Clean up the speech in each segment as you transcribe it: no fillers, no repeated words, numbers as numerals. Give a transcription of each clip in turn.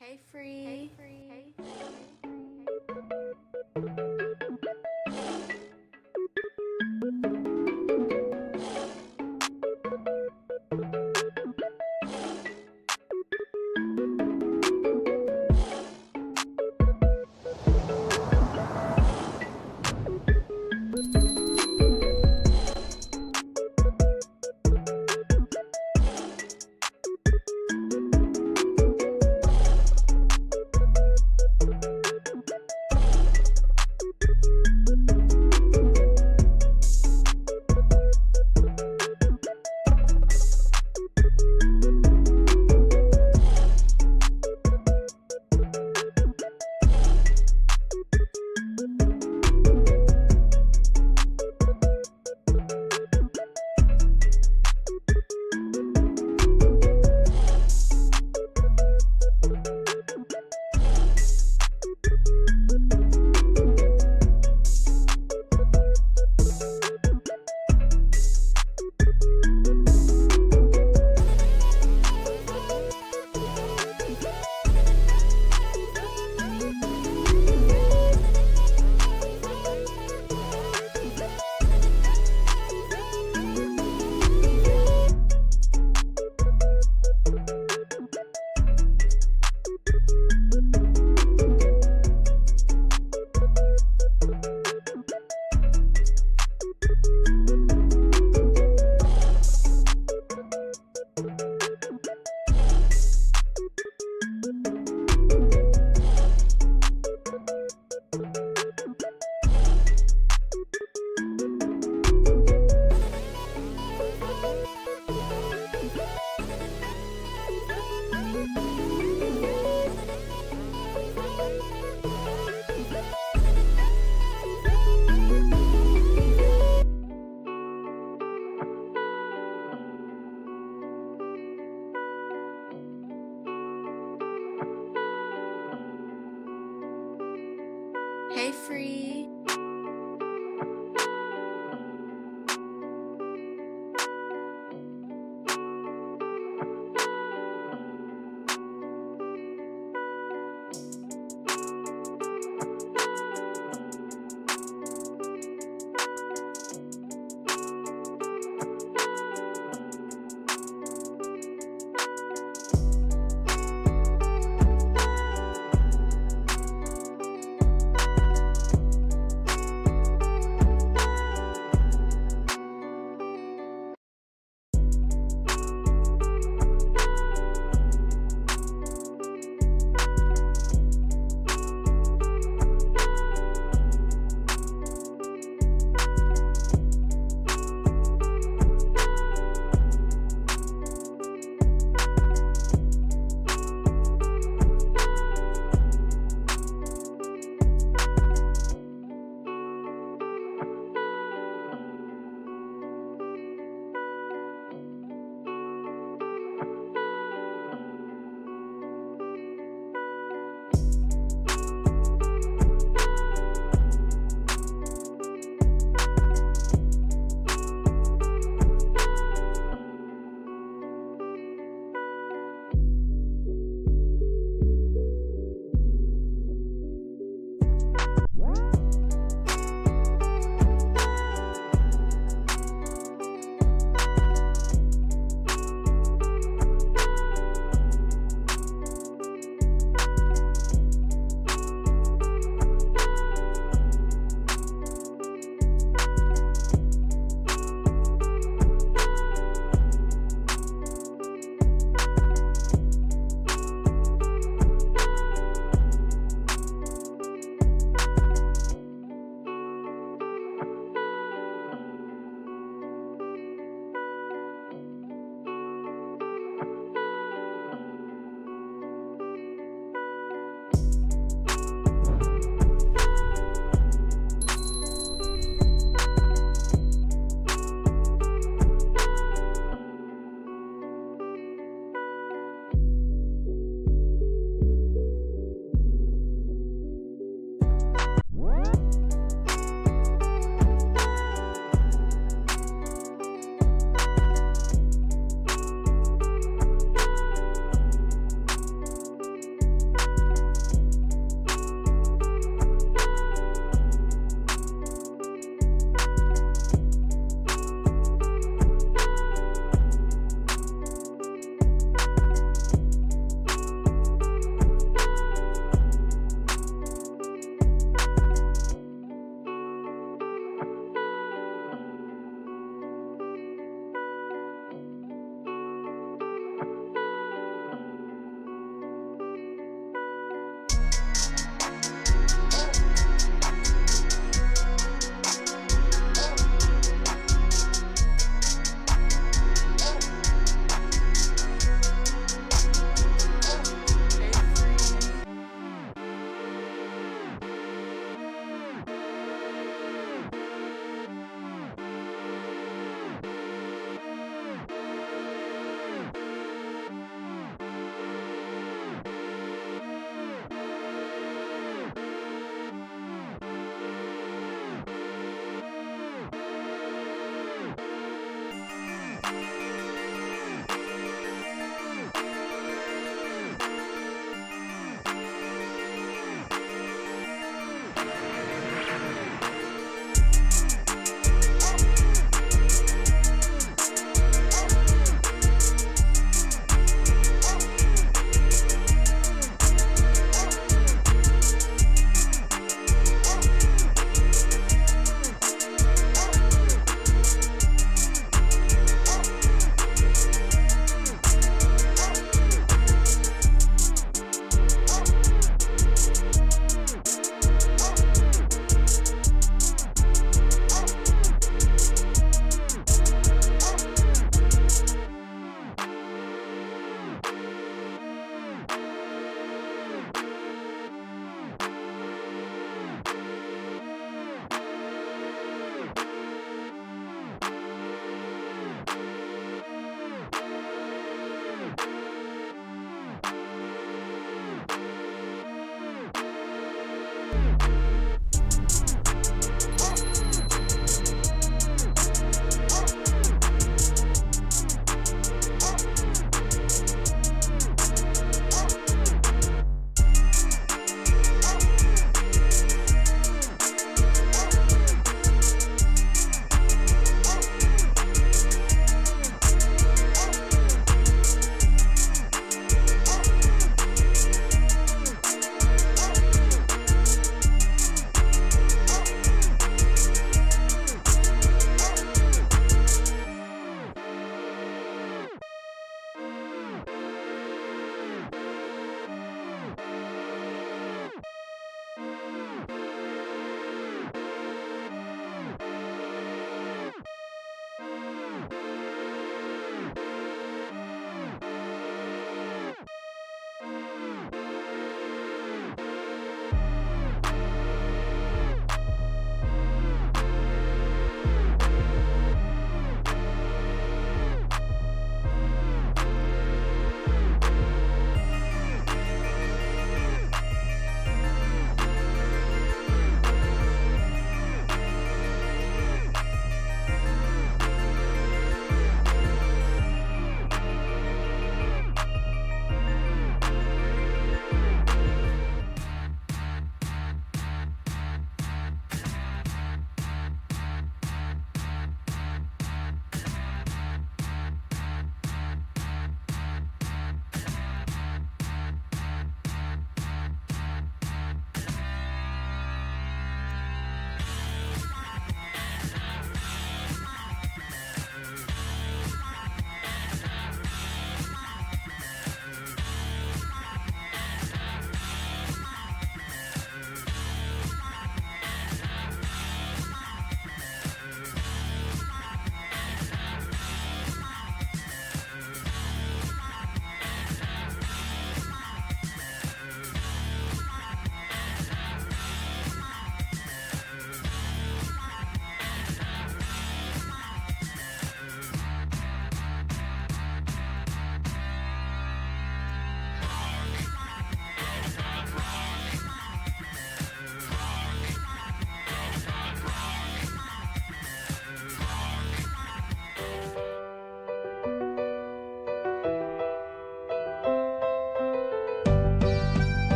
Hey, free. Hey, free. Hey, free.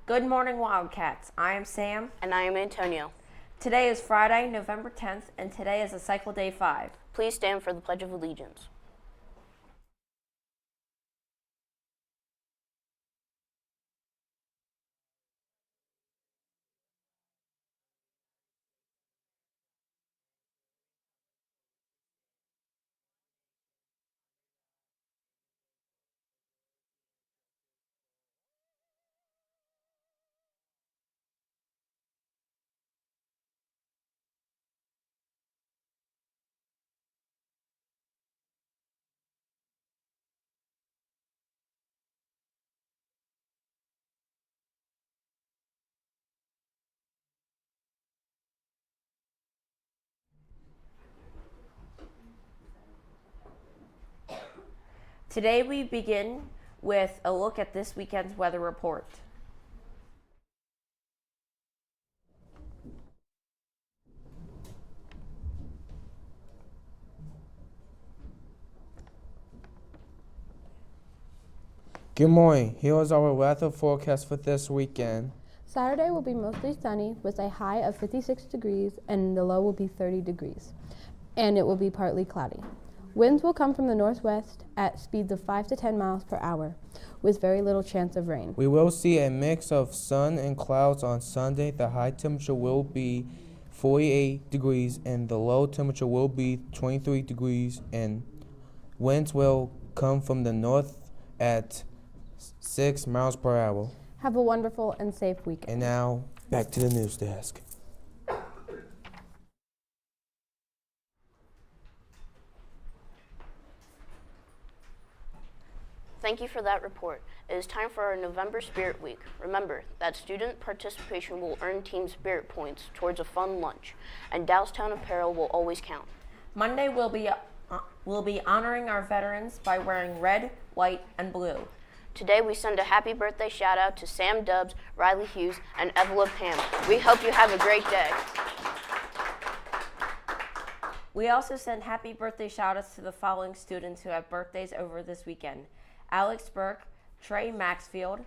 Good morning, Wildcats. I am Sam. And I am Antonio. Today is Friday, November 10th, and today is a cycle day 5. Please stand for the Pledge of Allegiance. Today we begin with a look at this weekend's weather report. Good morning. Here is our weather forecast for this weekend. Saturday will be mostly sunny with a high of 56 degrees and the low will be 30 degrees. And it will be partly cloudy. Winds will come from the northwest at speeds of 5 to 10 miles per hour with very little chance of rain. We will see a mix of sun and clouds on Sunday. The high temperature will be 48 degrees and the low temperature will be 23 degrees, and winds will come from the north at 6 miles per hour. Have a wonderful and safe weekend. And now, back to the news desk. Thank you for that report. It is time for our November Spirit Week. Remember that student participation will earn team spirit points towards a fun lunch, and Downtown apparel will always count. Monday we'll be honoring our veterans by wearing red, white, and blue. Today we send a happy birthday shout out to Sam Dubs, Riley Hughes, and Evelyn Pam. We hope you have a great day. We also send happy birthday shout outs to the following students who have birthdays over this weekend: Alex Burke, Trey Maxfield,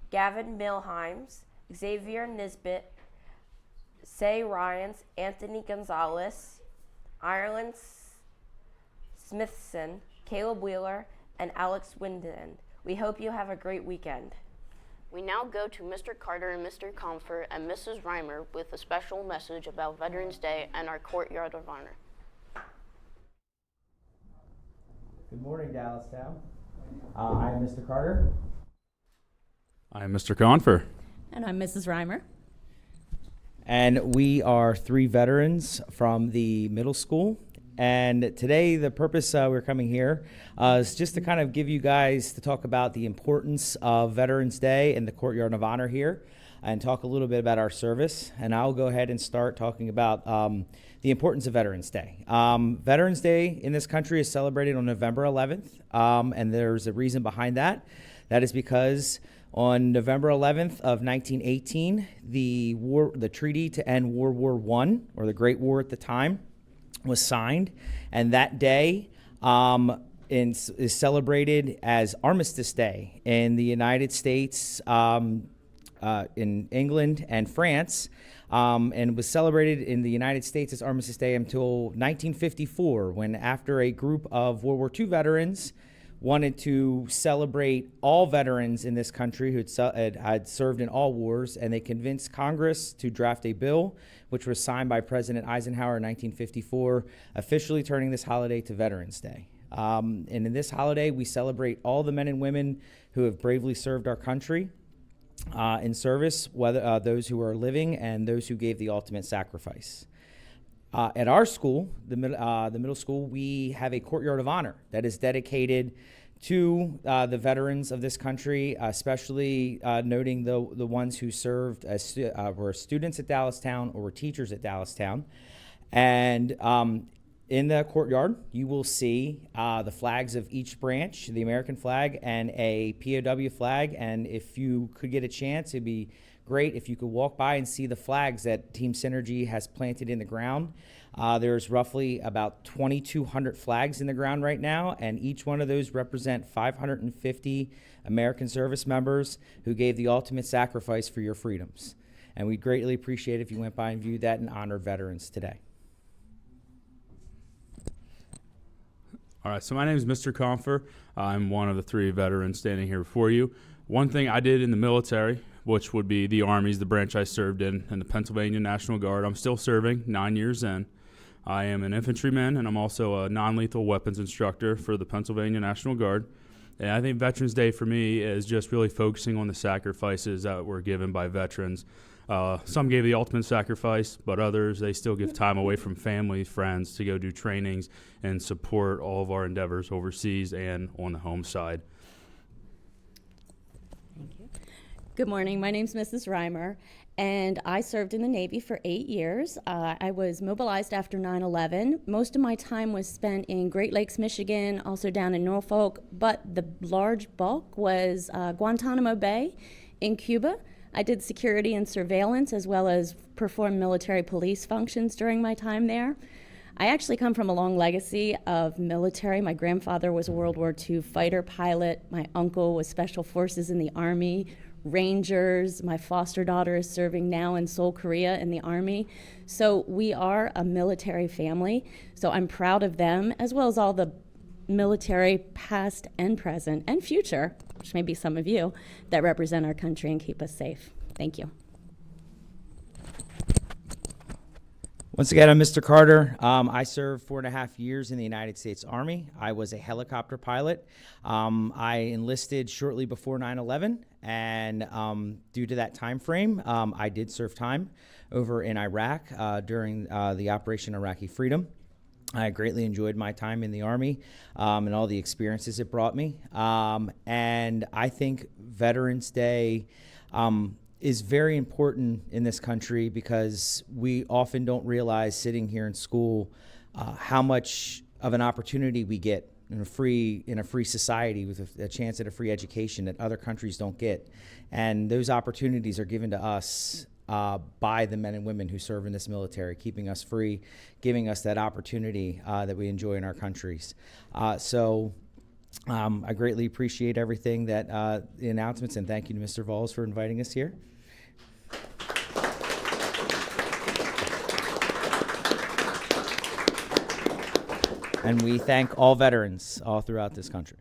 Gavin Milheims, Xavier Nisbet, Say Ryans, Anthony Gonzalez, Ireland Smithson, Caleb Wheeler, and Alex Winden. We hope you have a great weekend. We now go to Mr. Carter and Mr. Confer and Mrs. Reimer with a special message about Veterans Day and our Courtyard of Honor. Good morning, Dallastown. I am Mr. Carter. I'm Mr. Confer. And I'm Mrs. Reimer. And we are 3 veterans from the middle school. And today the purpose we're coming here is just to kind of give you guys to talk about the importance of Veterans Day and the Courtyard of Honor here, and talk a little bit about our service. And I'll go ahead and start talking about the importance of Veterans Day. Veterans Day in this country is celebrated on November 11th, and there's a reason behind that. That is because on November 11th of 1918, the treaty to end World War I, or the Great War at the time, was signed, and that day is celebrated as Armistice Day in the United States, in England and France, and was celebrated in the United States as Armistice Day until 1954, when after a group of World War II veterans wanted to celebrate all veterans in this country who had served in all wars, and they convinced Congress to draft a bill which was signed by President Eisenhower in 1954, officially turning this holiday to Veterans Day. And in this holiday, we celebrate all the men and women who have bravely served our country in service, whether those who are living and those who gave the ultimate sacrifice. At our school, the middle school, we have a Courtyard of Honor that is dedicated to the veterans of this country, especially noting the ones who served as were students at Dallastown or were teachers at Dallastown. And in the courtyard, you will see the flags of each branch, the American flag and a POW flag. And if you could get a chance, it'd be great if you could walk by and see the flags that Team Synergy has planted in the ground. There's roughly about 2,200 flags in the ground right now, and each one of those represent 550 American service members who gave the ultimate sacrifice for your freedoms. And we'd greatly appreciate it if you went by and viewed that and honored veterans today. All right, so my name is Mr. Confer. I'm one of the 3 veterans standing here before you. One thing I did in the military, which would be the Army's, the branch I served in the Pennsylvania National Guard. I'm still serving, 9 years in. I am an infantryman, and I'm also a non-lethal weapons instructor for the Pennsylvania National Guard. And I think Veterans Day for me is just really focusing on the sacrifices that were given by veterans. Some gave the ultimate sacrifice, but others, they still give time away from family, friends to go do trainings and support all of our endeavors overseas and on the home side. Thank you. Good morning. My name's Mrs. Reimer, and I served in the Navy for 8 years. I was mobilized after 9/11. Most of my time was spent in Great Lakes, Michigan, also down in Norfolk, but the large bulk was Guantanamo Bay in Cuba. I did security and surveillance as well as performed military police functions during my time there. I actually come from a long legacy of military. My grandfather was a World War II fighter pilot. My uncle was Special Forces in the Army, Rangers. My foster daughter is serving now in Seoul, Korea in the Army. So we are a military family. So I'm proud of them as well as all the military past and present and future, which may be some of you, that represent our country and keep us safe. Thank you. Once again, I'm Mr. Carter. I served 4.5 years in the United States Army. I was a helicopter pilot. I enlisted shortly before 9/11, and due to that time frame, I did serve time over in Iraq during the Operation Iraqi Freedom. I greatly enjoyed my time in the Army and all the experiences it brought me. And I think Veterans Day is very important in this country because we often don't realize sitting here in school how much of an opportunity we get in a free society with a chance at a free education that other countries don't get. And those opportunities are given to us by the men and women who serve in this military, keeping us free, giving us that opportunity that we enjoy in our countries. So I greatly appreciate everything that the announcements, and thank you to Mr. Volz for inviting us here. And we thank all veterans all throughout this country.